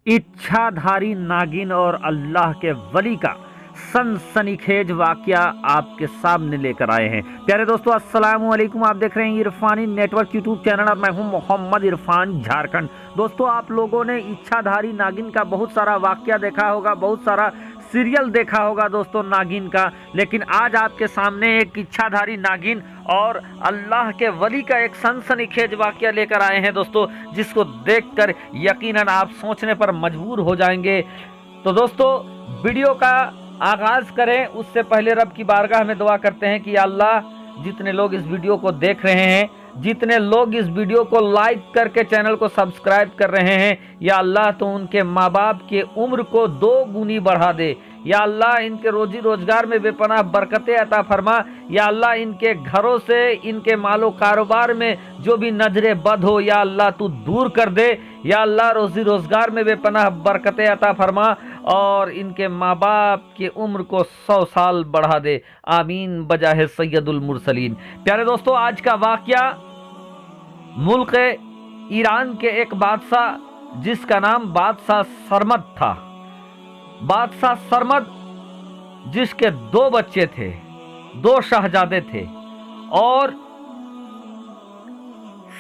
इच्छाधारी नागिन और अल्लाह के वली का सनसनीखेज वाकया आपके सामने लेकर आए हैं। प्यारे दोस्तों, अस्सलामु अलैकुम। आप देख रहे हैं इरफानी नेटवर्क यूट्यूब चैनल और मैं हूं मोहम्मद इरफान झारखंड। दोस्तों, आप लोगों ने इच्छाधारी नागिन का बहुत सारा वाकया देखा होगा, बहुत सारा सीरियल देखा होगा दोस्तों नागिन का, लेकिन आज आपके सामने एक इच्छाधारी नागिन और अल्लाह के वली का एक सनसनीखेज वाकया लेकर आए हैं दोस्तों, जिसको देखकर यकीनन आप सोचने पर मजबूर हो जाएंगे। तो दोस्तों, वीडियो का आगाज करें उससे पहले रब की बारगाह में दुआ करते हैं कि या अल्लाह, जितने लोग इस वीडियो को देख रहे हैं, जितने लोग इस वीडियो को लाइक करके चैनल को सब्सक्राइब कर रहे हैं, या अल्लाह तो उनके माँ बाप के उम्र को 2 गुनी बढ़ा दे। या अल्लाह इनके रोजी रोजगार में बेपनाह बरकतें अता फरमा। या अल्लाह इनके घरों से, इनके मालो कारोबार में जो भी नजरे बद हो, या अल्लाह तू दूर कर दे। या अल्लाह रोजी रोजगार में बेपनाह बरकतें अता फरमा और इनके माँ बाप की उम्र को 100 साल बढ़ा दे। आमीन बजाहे सैयदुल मुरसलीन। प्यारे दोस्तों, आज का वाकया मुल्क ईरान के एक बादशाह जिसका नाम बादशाह सरमद था। बादशाह सरमद जिसके 2 बच्चे थे, 2 शहजादे थे, और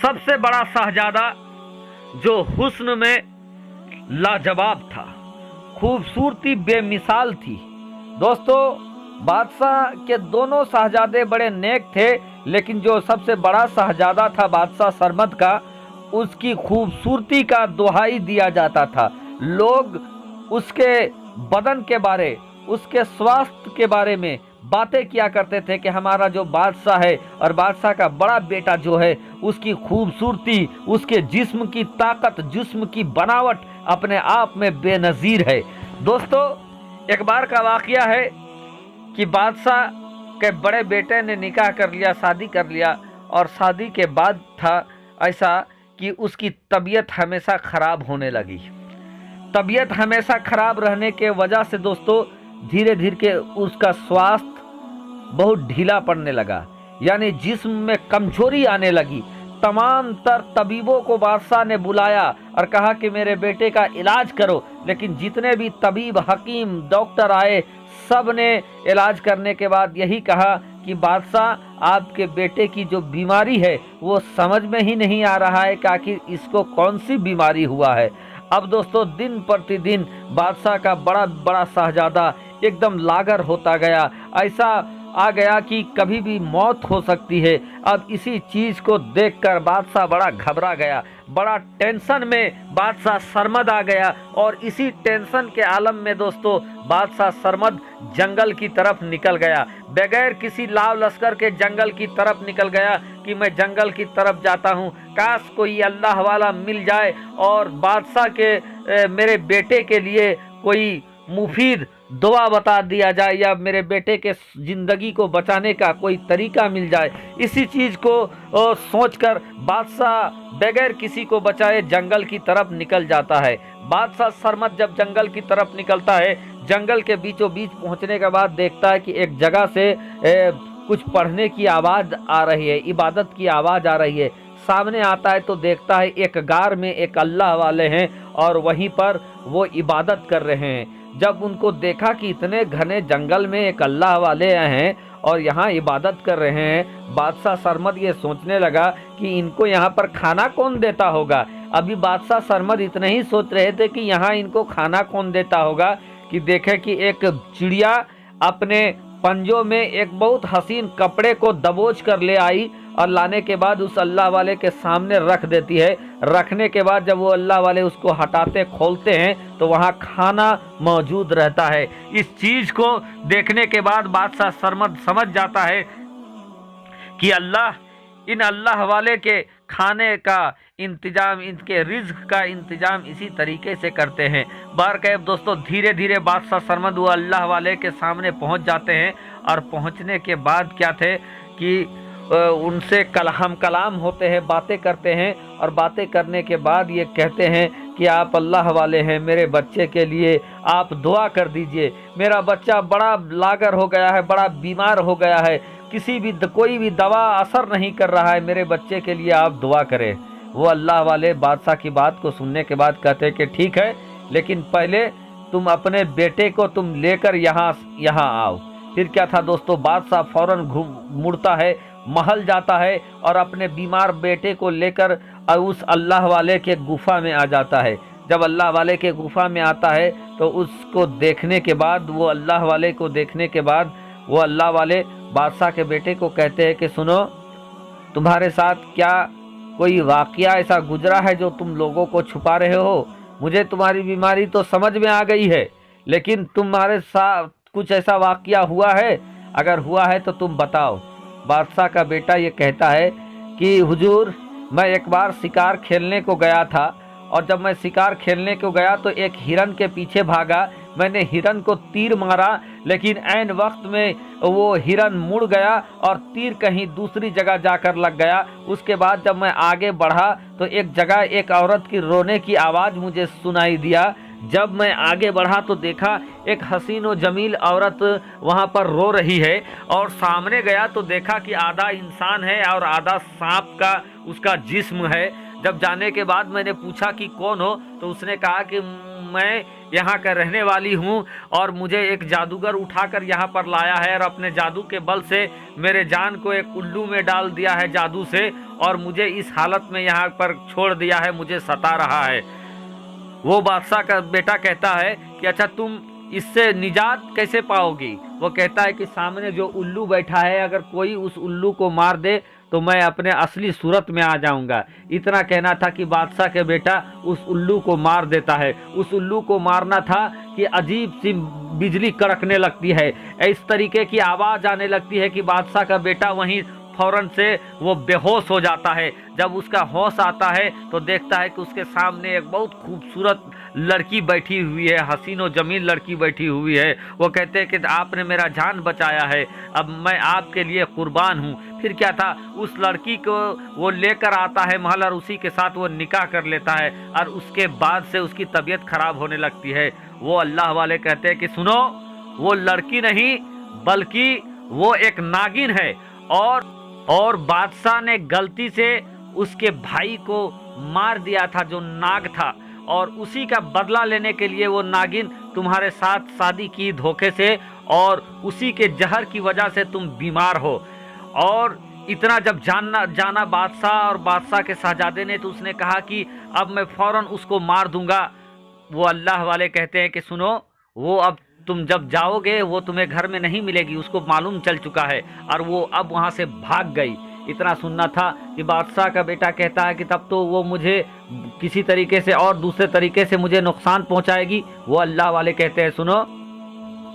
सबसे बड़ा शहजादा जो हुस्न में लाजवाब था, खूबसूरती बेमिसाल थी। दोस्तों, बादशाह के दोनों शहजादे बड़े नेक थे, लेकिन जो सबसे बड़ा शहजादा था बादशाह सरमद का, उसकी खूबसूरती का दुहाई दिया जाता था। लोग उसके बदन के बारे, उसके स्वास्थ्य के बारे में बातें किया करते थे कि हमारा जो बादशाह है और बादशाह का बड़ा बेटा जो है, उसकी खूबसूरती, उसके जिस्म की ताकत, जिस्म की बनावट अपने आप में बेनज़ीर है। दोस्तों, एक बार का वाकया है कि बादशाह के बड़े बेटे ने निकाह कर लिया, शादी कर लिया, और शादी के बाद था ऐसा कि उसकी तबीयत हमेशा ख़राब होने लगी। तबीयत हमेशा ख़राब रहने के वजह से दोस्तों धीरे धीरे उसका स्वास्थ्य बहुत ढीला पड़ने लगा, यानी जिस्म में कमजोरी आने लगी। तमाम तर तबीबों को बादशाह ने बुलाया और कहा कि मेरे बेटे का इलाज करो, लेकिन जितने भी तबीब, हकीम, डॉक्टर आए, सब ने इलाज करने के बाद यही कहा कि बादशाह, आपके बेटे की जो बीमारी है वो समझ में ही नहीं आ रहा है कि आखिर इसको कौन सी बीमारी हुआ है। अब दोस्तों, दिन प्रतिदिन बादशाह का बड़ा शहजादा एकदम लागर होता गया। ऐसा आ गया कि कभी भी मौत हो सकती है। अब इसी चीज़ को देखकर बादशाह बड़ा घबरा गया, बड़ा टेंशन में बादशाह सरमद आ गया, और इसी टेंशन के आलम में दोस्तों बादशाह सरमद जंगल की तरफ निकल गया। बगैर किसी लाव लश्कर के जंगल की तरफ निकल गया कि मैं जंगल की तरफ जाता हूँ, काश कोई अल्लाह वाला मिल जाए और बादशाह के मेरे बेटे के लिए कोई मुफीद दुआ बता दिया जाए, या मेरे बेटे के ज़िंदगी को बचाने का कोई तरीका मिल जाए। इसी चीज़ को सोचकर बादशाह बगैर किसी को बचाए जंगल की तरफ निकल जाता है। बादशाह सरमद जब जंगल की तरफ निकलता है, जंगल के बीचों बीच पहुंचने के बाद देखता है कि एक जगह से कुछ पढ़ने की आवाज़ आ रही है, इबादत की आवाज़ आ रही है। सामने आता है तो देखता है एक गार में एक अल्लाह वाले हैं और वहीं पर वो इबादत कर रहे हैं। जब उनको देखा कि इतने घने जंगल में एक अल्लाह वाले हैं और यहाँ इबादत कर रहे हैं, बादशाह सरमद ये सोचने लगा कि इनको यहाँ पर खाना कौन देता होगा। अभी बादशाह सरमद इतने ही सोच रहे थे कि यहाँ इनको खाना कौन देता होगा कि देखे कि एक चिड़िया अपने पंजों में एक बहुत हसीन कपड़े को दबोच कर ले आई और लाने के बाद उस अल्लाह वाले के सामने रख देती है। रखने के बाद जब वो अल्लाह वाले उसको हटाते, खोलते हैं तो वहाँ खाना मौजूद रहता है। इस चीज़ को देखने के बाद बादशाह सरमद समझ जाता है कि इन अल्लाह वाले के खाने का इंतजाम, इनके रिज्क का इंतजाम इसी तरीके से करते हैं। बारकैब दोस्तों, धीरे धीरे बादशाह सरमद वो अल्लाह वाले के सामने पहुंच जाते हैं, और पहुंचने के बाद क्या थे कि उनसे हम कलाम होते हैं, बातें करते हैं, और बातें करने के बाद ये कहते हैं कि आप अल्लाह वाले हैं, मेरे बच्चे के लिए आप दुआ कर दीजिए। मेरा बच्चा बड़ा लागर हो गया है, बड़ा बीमार हो गया है, कोई भी दवा असर नहीं कर रहा है, मेरे बच्चे के लिए आप दुआ करें। वो अल्लाह वाले बादशाह की बात को सुनने के बाद कहते हैं कि ठीक है, लेकिन पहले तुम अपने बेटे को तुम लेकर यहाँ यहाँ आओ। फिर क्या था दोस्तों, बादशाह फौरन मुड़ता है, महल जाता है और अपने बीमार बेटे को लेकर उस अल्लाह वाले के गुफा में आ जाता है। जब अल्लाह वाले के गुफा में आता है तो उसको देखने के बाद, वो अल्लाह वाले को देखने के बाद, वो अल्लाह वाले बादशाह के बेटे को कहते हैं कि सुनो, तुम्हारे साथ क्या कोई वाकया ऐसा गुजरा है जो तुम लोगों को छुपा रहे हो? मुझे तुम्हारी बीमारी तो समझ में आ गई है, लेकिन तुम्हारे साथ कुछ ऐसा वाकया हुआ है? अगर हुआ है तो तुम बताओ। बादशाह का बेटा ये कहता है कि हुजूर, मैं एक बार शिकार खेलने को गया था, और जब मैं शिकार खेलने को गया तो एक हिरन के पीछे भागा। मैंने हिरन को तीर मारा, लेकिन ऐन वक्त में वो हिरन मुड़ गया और तीर कहीं दूसरी जगह जाकर लग गया। उसके बाद जब मैं आगे बढ़ा तो एक जगह एक औरत की रोने की आवाज़ मुझे सुनाई दिया। जब मैं आगे बढ़ा तो देखा एक हसीन व जमील औरत वहाँ पर रो रही है, और सामने गया तो देखा कि आधा इंसान है और आधा सांप का उसका जिस्म है। जब जाने के बाद मैंने पूछा कि कौन हो, तो उसने कहा कि मैं यहाँ का रहने वाली हूँ और मुझे एक जादूगर उठाकर यहाँ पर लाया है और अपने जादू के बल से मेरे जान को एक उल्लू में डाल दिया है जादू से, और मुझे इस हालत में यहाँ पर छोड़ दिया है, मुझे सता रहा है। वो बादशाह का बेटा कहता है कि अच्छा, तुम इससे निजात कैसे पाओगी? वो कहता है कि सामने जो उल्लू बैठा है, अगर कोई उस उल्लू को मार दे तो मैं अपने असली सूरत में आ जाऊंगा। इतना कहना था कि बादशाह के बेटा उस उल्लू को मार देता है। उस उल्लू को मारना था कि अजीब सी बिजली कड़कने लगती है, इस तरीके की आवाज़ आने लगती है कि बादशाह का बेटा वहीं फौरन से वो बेहोश हो जाता है। जब उसका होश आता है तो देखता है कि उसके सामने एक बहुत खूबसूरत लड़की बैठी हुई है, हसीन व जमील लड़की बैठी हुई है। वो कहते हैं कि आपने मेरा जान बचाया है, अब मैं आपके लिए कुर्बान हूँ। फिर क्या था, उस लड़की को वो लेकर आता है महल और उसी के साथ वो निकाह कर लेता है, और उसके बाद से उसकी तबीयत खराब होने लगती है। वो अल्लाह वाले कहते हैं कि सुनो, वो लड़की नहीं बल्कि वो एक नागिन है, और बादशाह ने गलती से उसके भाई को मार दिया था जो नाग था, और उसी का बदला लेने के लिए वो नागिन तुम्हारे साथ शादी की धोखे से, और उसी के जहर की वजह से तुम बीमार हो। और इतना जब जाना बादशाह और बादशाह के शहजादे ने, तो उसने कहा कि अब मैं फौरन उसको मार दूंगा। वो अल्लाह वाले कहते हैं कि सुनो, वो अब तुम जब जाओगे वो तुम्हें घर में नहीं मिलेगी, उसको मालूम चल चुका है, और वो अब वहाँ से भाग गई। इतना सुनना था कि बादशाह का बेटा कहता है कि तब तो वो मुझे किसी तरीके से और दूसरे तरीके से मुझे नुकसान पहुँचाएगी। वो अल्लाह वाले कहते हैं सुनो,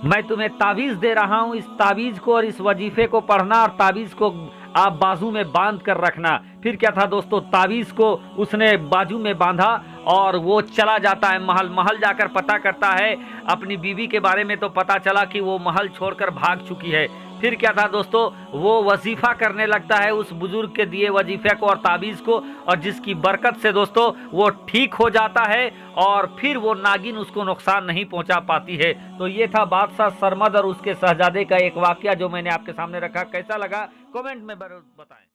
मैं तुम्हें तावीज़ दे रहा हूँ, इस तावीज़ को और इस वजीफे को पढ़ना, और तावीज़ को आप बाजू में बांध कर रखना। फिर क्या था दोस्तों, तावीज़ को उसने बाजू में बांधा और वो चला जाता है महल जाकर पता करता है। अपनी बीवी के बारे में तो पता चला कि वो महल छोड़कर भाग चुकी है। फिर क्या था दोस्तों, वो वजीफा करने लगता है उस बुजुर्ग के दिए वजीफे को और ताबीज़ को, और जिसकी बरकत से दोस्तों वो ठीक हो जाता है, और फिर वो नागिन उसको नुकसान नहीं पहुंचा पाती है। तो ये था बादशाह सरमद और उसके शहजादे का एक वाकया जो मैंने आपके सामने रखा। कैसा लगा कमेंट में बताएं।